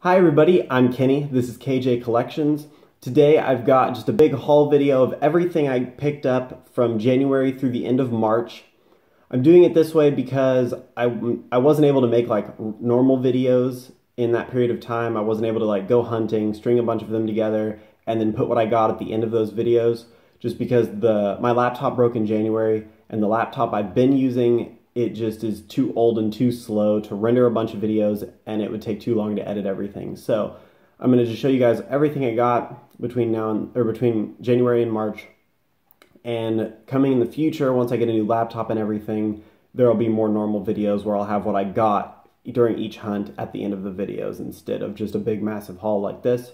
Hi everybody, I'm Kenny. This is KJ Collections. Today I've got just a big haul video of everything I picked up from January through the end of March. I'm doing it this way because I wasn't able to make like normal videos in that period of time. I wasn't able to like go hunting, string a bunch of them together, and then put what I got at the end of those videos, just because my laptop broke in January, and the laptop I've been using, it just is too old and too slow to render a bunch of videos, and it would take too long to edit everything. So I'm going to just show you guys everything I got between January and March. And coming in the future, once I get a new laptop and everything, there'll be more normal videos where I'll have what I got during each hunt at the end of the videos instead of just a big massive haul like this.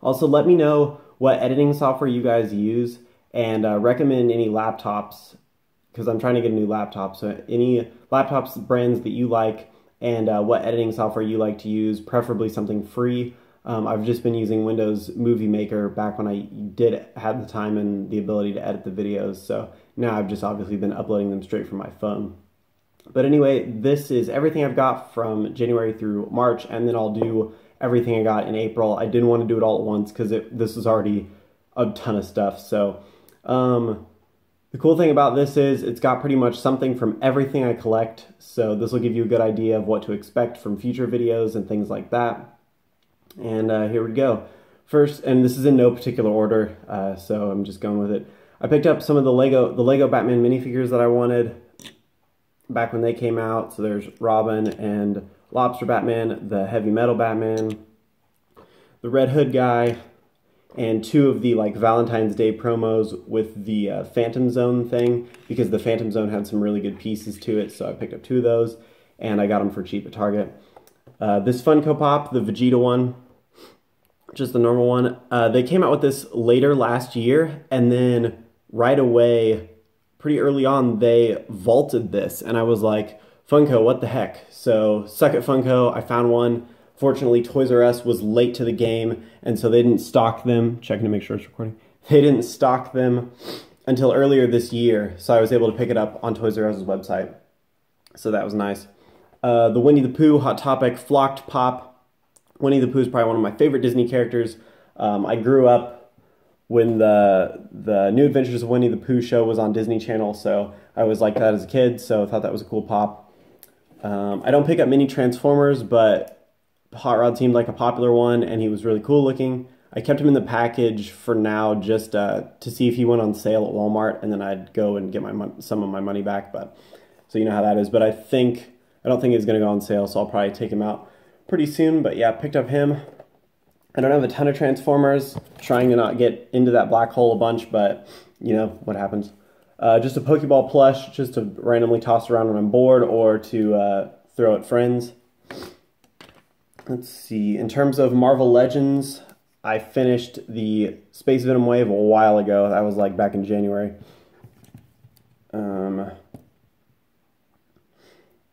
Also, let me know what editing software you guys use, and recommend any laptops, because I'm trying to get a new laptop. So any laptops brands that you like, and what editing software you like to use, preferably something free. I've just been using Windows Movie Maker back when I had the time and the ability to edit the videos. So now I've just obviously been uploading them straight from my phone. But anyway, this is everything I've got from January through March, and then I'll do everything I got in April. I didn't want to do it all at once because this is already a ton of stuff. So the cool thing about this is it's got pretty much something from everything I collect. So this will give you a good idea of what to expect from future videos and things like that. And here we go. First, and this is in no particular order, so I'm just going with it. I picked up some of the Lego Batman minifigures that I wanted back when they came out. So there's Robin and Lobster Batman, the Heavy Metal Batman, the Red Hood guy, and two of the like Valentine's Day promos with the Phantom Zone thing, because the Phantom Zone had some really good pieces to it. So I picked up two of those, and I got them for cheap at Target. This Funko Pop, the Vegeta one, just the normal one. They came out with this later last year, and then right away, pretty early on, they vaulted this, and I was like, Funko, what the heck? So suck it, Funko. I found one. Fortunately, Toys R Us was late to the game, and so they didn't stock them. Checking to make sure it's recording. They didn't stock them until earlier this year, so I was able to pick it up on Toys R Us's website. So that was nice. The Winnie the Pooh Hot Topic Flocked Pop. Winnie the Pooh is probably one of my favorite Disney characters. I grew up when the New Adventures of Winnie the Pooh show was on Disney Channel, so I always liked that as a kid, so I thought that was a cool pop. I don't pick up mini Transformers, but Hot Rod seemed like a popular one, and he was really cool looking. I kept him in the package for now just to see if he went on sale at Walmart, and then I'd go and get some of my money back. But so you know how that is. But I don't think he's going to go on sale, so I'll probably take him out pretty soon. But yeah, picked up him. I don't have a ton of Transformers, trying to not get into that black hole a bunch, but you know what happens. Just a Pokeball plush, just to randomly toss around when I'm bored, or to throw at friends. Let's see, in terms of Marvel Legends, I finished the Space Venom wave a while ago. That was like back in January. And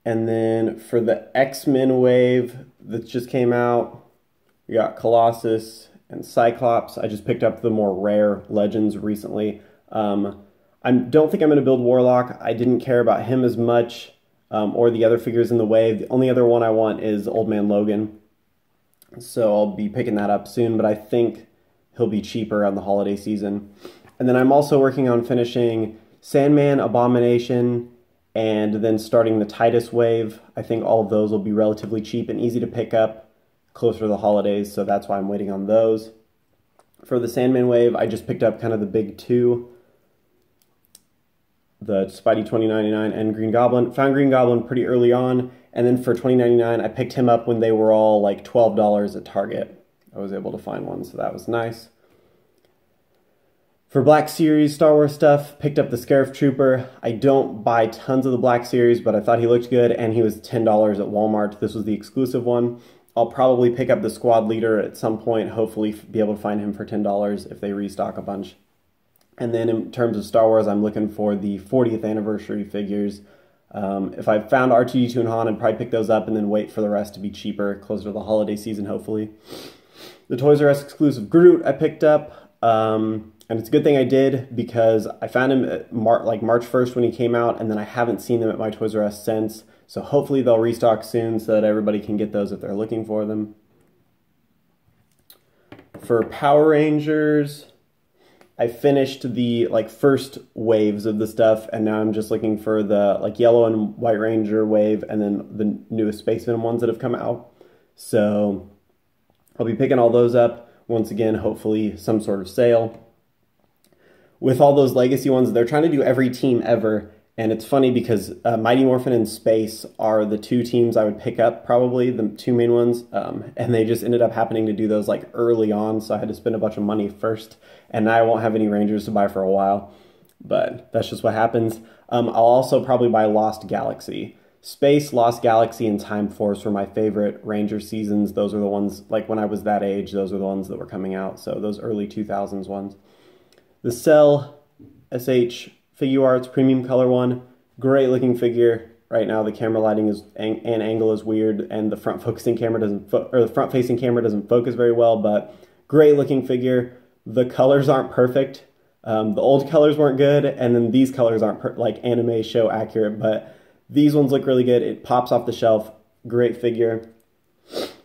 then for the X-Men wave that just came out, we got Colossus and Cyclops. I just picked up the more rare Legends recently. I don't think I'm going to build Warlock. I didn't care about him as much, or the other figures in the wave. The only other one I want is Old Man Logan. So I'll be picking that up soon, but I think he'll be cheaper on the holiday season. And then I'm also working on finishing Sandman, Abomination, and then starting the Titus wave. I think all of those will be relatively cheap and easy to pick up closer to the holidays, so that's why I'm waiting on those. For the Sandman wave, I just picked up kind of the big two, the Spidey 2099 and Green Goblin. Found Green Goblin pretty early on, and then for $20.99, I picked him up when they were all like $12 at Target. I was able to find one, so that was nice. For Black Series Star Wars stuff, picked up the Scarif Trooper. I don't buy tons of the Black Series, but I thought he looked good, and he was $10 at Walmart. This was the exclusive one. I'll probably pick up the Squad Leader at some point, hopefully be able to find him for $10 if they restock a bunch. And then in terms of Star Wars, I'm looking for the 40th anniversary figures. If I found R2-D2 and Han, I'd probably pick those up and then wait for the rest to be cheaper, closer to the holiday season, hopefully. The Toys R Us exclusive Groot I picked up, and it's a good thing I did, because I found him at March 1st when he came out, and then I haven't seen them at my Toys R Us since, so hopefully they'll restock soon so that everybody can get those if they're looking for them. for Power Rangers, I finished the like first waves of the stuff, and now I'm just looking for the like Yellow and White Ranger wave, and then the newest Space Venom ones that have come out. So I'll be picking all those up. Once again, hopefully some sort of sale. With all those legacy ones, they're trying to do every team ever, and it's funny because Mighty Morphin and Space are the two teams I would pick up, probably the two main ones, and they just ended up happening to do those like early on, so I had to spend a bunch of money first, and now I won't have any Rangers to buy for a while, but that's just what happens. I'll also probably buy Lost Galaxy. Space, Lost Galaxy, and Time Force were my favorite Ranger seasons. Those are the ones, like when I was that age, those are the ones that were coming out, so those early 2000s ones. The Cell SH Figuarts Premium Color one, great looking figure. Right now the camera lighting is and angle is weird, and the front focusing camera the front facing camera doesn't focus very well, but great looking figure. The colors aren't perfect. The old colors weren't good, and then these colors aren't like anime show accurate, but these ones look really good. It pops off the shelf. Great figure.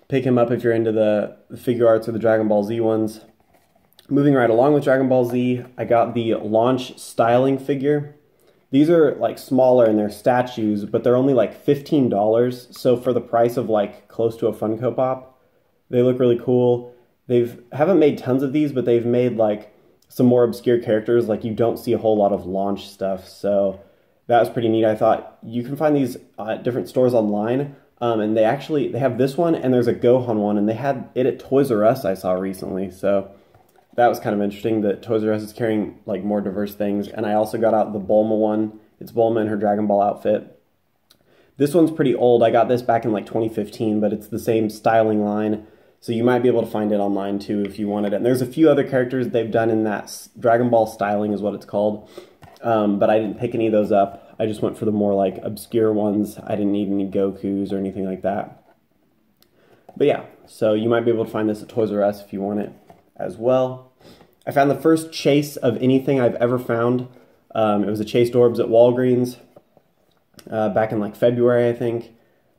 Pick him up if you're into the Figuarts or the Dragon Ball Z ones. Moving right along with Dragon Ball Z, I got the Launch Styling figure. These are like smaller and they're statues, but they're only like $15. So for the price of like close to a Funko Pop, they look really cool. Haven't made tons of these, but they've made like some more obscure characters. Like you don't see a whole lot of Launch stuff. So that was pretty neat. I thought you can find these at different stores online. And they have this one, and there's a Gohan one, and they had it at Toys R Us I saw recently. So that was kind of interesting that Toys R Us is carrying like more diverse things. And I also got out the Bulma one. It's Bulma in her Dragon Ball outfit. This one's pretty old. I got this back in like 2015, but it's the same styling line. So you might be able to find it online too if you wanted it. And there's a few other characters they've done in that Dragon Ball styling is what it's called. But I didn't pick any of those up. I just went for the more like obscure ones. I didn't need any Gokus or anything like that. But yeah, so you might be able to find this at Toys R Us if you want it as well. I found the first chase of anything I've ever found. It was a Chased Orbs at Walgreens back in like February, I think.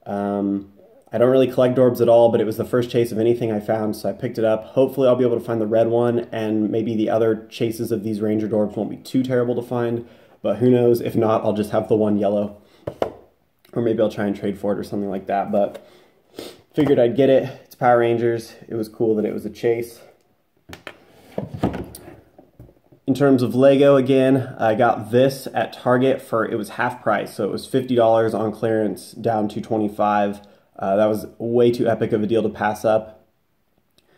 I don't really collect orbs at all, but it was the first chase of anything I found, so I picked it up. Hopefully I'll be able to find the red one, and maybe the other chases of these Ranger orbs won't be too terrible to find, but who knows. If not, I'll just have the one yellow. Or maybe I'll try and trade for it or something like that, but figured I'd get it. It's Power Rangers. It was cool that it was a chase. In terms of Lego, again, I got this at Target it was half price, so it was $50 on clearance down to $25. That was way too epic of a deal to pass up.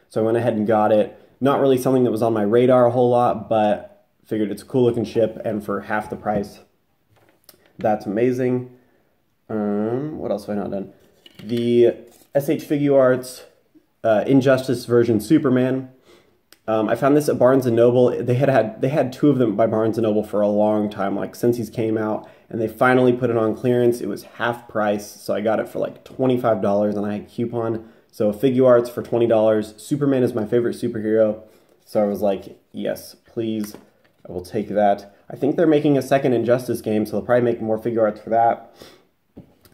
So I went ahead and got it. Not really something that was on my radar a whole lot, but figured it's a cool looking ship, and for half the price, that's amazing. What else have I not done? The SH Figuarts Injustice version Superman. I found this at Barnes & Noble. They had two of them by Barnes & Noble for a long time, like since these came out, and they finally put it on clearance. It was half price, so I got it for like $25, and I had a coupon. So Figuarts for $20. Superman is my favorite superhero, so I was like, yes, please, I will take that. I think they're making a second Injustice game, so they'll probably make more Figuarts for that.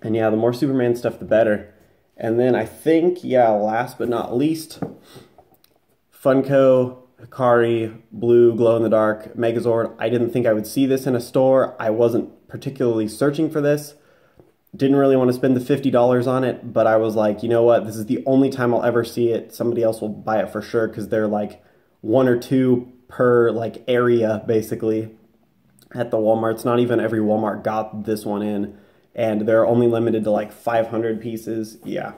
And yeah, the more Superman stuff, the better. And then I think, yeah, last but not least, Funko Hikari Blue Glow-in-the-Dark Megazord. I didn't think I would see this in a store. I wasn't particularly searching for this. Didn't really want to spend the $50 on it, but I was like, you know what? This is the only time I'll ever see it. Somebody else will buy it for sure, because they're like one or two per like area, basically, at the Walmarts. Not even every Walmart got this one in, and they're only limited to like 500 pieces. Yeah.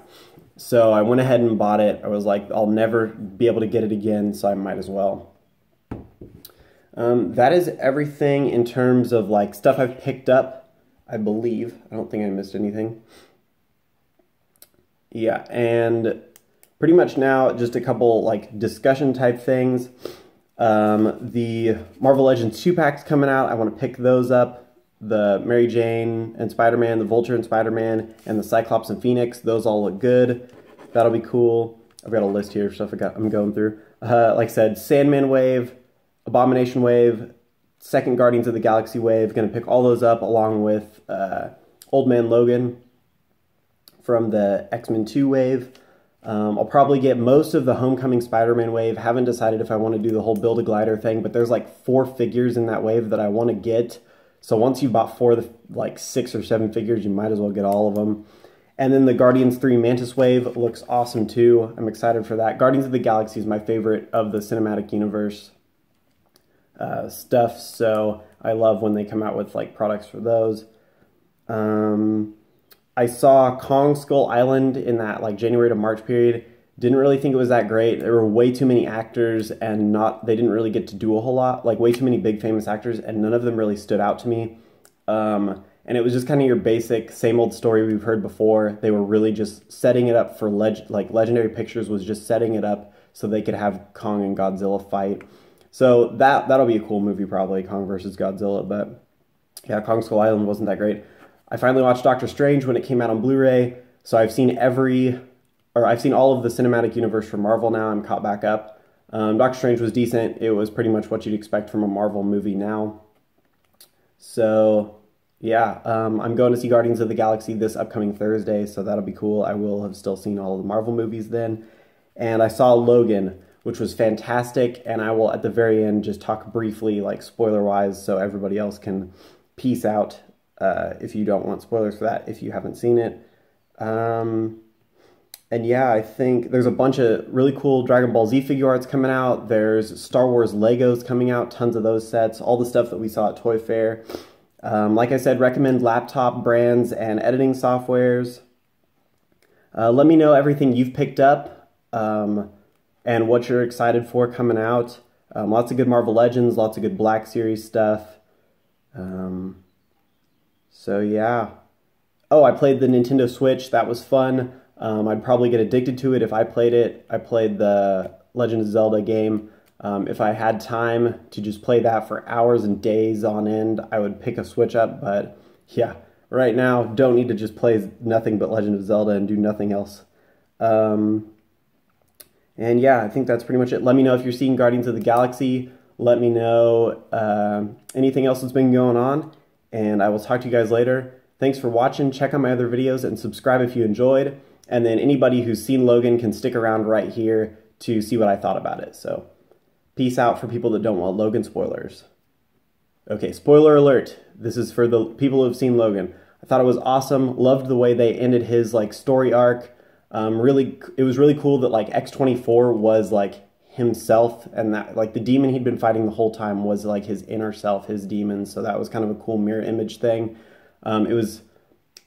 So I went ahead and bought it. I was like, I'll never be able to get it again, so I might as well. That is everything in terms of like stuff I've picked up, I believe. I don't think I missed anything. Yeah, and pretty much now just a couple like discussion type things. The Marvel Legends 2-pack's coming out. I want to pick those up. The Mary Jane and Spider-Man, the Vulture and Spider-Man, and the Cyclops and Phoenix. Those all look good. That'll be cool. I've got a list here of stuff I'm going through. Like I said, Sandman Wave, Abomination Wave, second Guardians of the Galaxy Wave. Going to pick all those up along with Old Man Logan from the X-Men 2 wave. I'll probably get most of the Homecoming Spider-Man wave. Haven't decided if I want to do the whole Build-A-Glider thing, but there's like 4 figures in that wave that I want to get. So once you've bought 4 of the like 6 or 7 figures, you might as well get all of them. And then the Guardians 3 Mantis wave looks awesome too. I'm excited for that. Guardians of the Galaxy is my favorite of the cinematic universe stuff, so I love when they come out with like products for those. I saw Kong Skull Island in that like January to March period. Didn't really think it was that great. There were way too many actors and they didn't really get to do a whole lot. Like way too many big famous actors and none of them really stood out to me. And it was just kind of your basic same old story we've heard before. They were really just setting it up for Legendary Pictures was just setting it up so they could have Kong and Godzilla fight. So that'll be a cool movie probably, Kong versus Godzilla. But yeah, Kong Skull Island wasn't that great. I finally watched Doctor Strange when it came out on Blu-ray, so I've seen all of the cinematic universe from Marvel now. I'm caught back up. Doctor Strange was decent. It was pretty much what you'd expect from a Marvel movie now. So yeah, I'm going to see Guardians of the Galaxy this upcoming Thursday, so that'll be cool. I will have still seen all of the Marvel movies then. And I saw Logan, which was fantastic, and I will at the very end just talk briefly, like spoiler-wise, so everybody else can peace out. If you don't want spoilers for that, if you haven't seen it. And yeah, I think there's a bunch of really cool Dragon Ball Z figure arts coming out. There's Star Wars Legos coming out, tons of those sets, all the stuff that we saw at Toy Fair. Like I said, recommend laptop brands and editing softwares. Let me know everything you've picked up and what you're excited for coming out. Lots of good Marvel Legends, lots of good Black Series stuff. So yeah. Oh, I played the Nintendo Switch. That was fun. I'd probably get addicted to it if I played it. I played the Legend of Zelda game. If I had time to just play that for hours and days on end, I would pick a Switch up. But yeah, right now, don't need to just play nothing but Legend of Zelda and do nothing else. And yeah, I think that's pretty much it. Let me know if you're seeing Guardians of the Galaxy. Let me know anything else that's been going on. And I will talk to you guys later. Thanks for watching. Check out my other videos and subscribe if you enjoyed. And then anybody who's seen Logan can stick around right here to see what I thought about it. So peace out for people that don't want Logan spoilers. Okay, spoiler alert. This is for the people who have seen Logan. I thought it was awesome. Loved the way they ended his like story arc. It was really cool that like X-24 was like himself, and that like the demon he'd been fighting the whole time was like his inner self, his demon. So that was kind of a cool mirror image thing. It was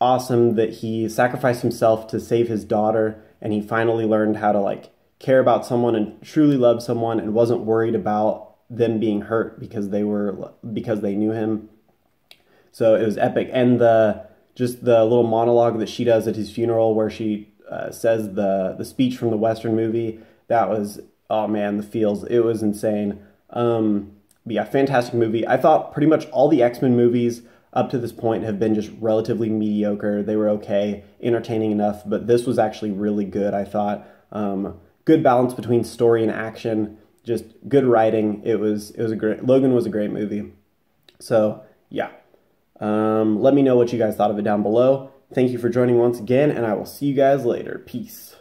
awesome that he sacrificed himself to save his daughter, and he finally learned how to like care about someone and truly love someone and wasn't worried about them being hurt because they knew him. So it was epic. And just the little monologue that she does at his funeral where she says the speech from the Western movie, that was, oh man, the feels. It was insane. But yeah, fantastic movie. I thought pretty much all the X-Men movies up to this point have been just relatively mediocre. They were okay, entertaining enough, but this was actually really good, I thought. Good balance between story and action, just good writing. Logan was a great movie. So yeah, let me know what you guys thought of it down below. Thank you for joining once again, and I will see you guys later. Peace.